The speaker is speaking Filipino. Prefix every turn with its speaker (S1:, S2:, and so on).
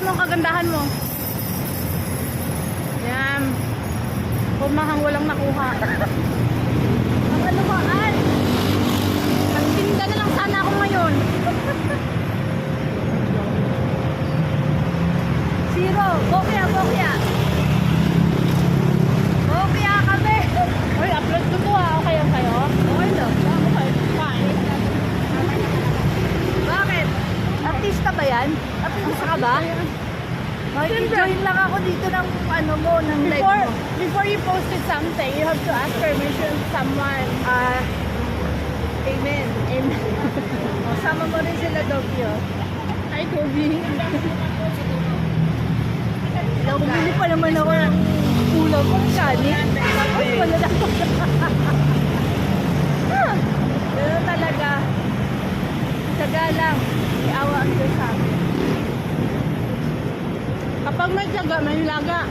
S1: mo ang kagandahan mo. Yan. Pumahang walang nakuha. Ang alumaan. Magtinda na lang sana ako ngayon. Zero. Bokya, bokya. Bokya kami. Uy, upload ko to ha. Okay ang kayo? Okay lang. Okay. Fine. Bakit? Artista ba yan? Artista ka ba? Join lang ako dito ng ano mo, ng live mo. Before you posted something, you have to ask permission to someone. Amen. Amen. Sama mo rin sila, Dobyo. Hi, Dobby. Bumili pa naman ako ng ulam kong kanin. Tapos wala na ako. Pero talaga, taga lang. Iawa ang Diyos sa amin. Kapag may tiyaga, may laga.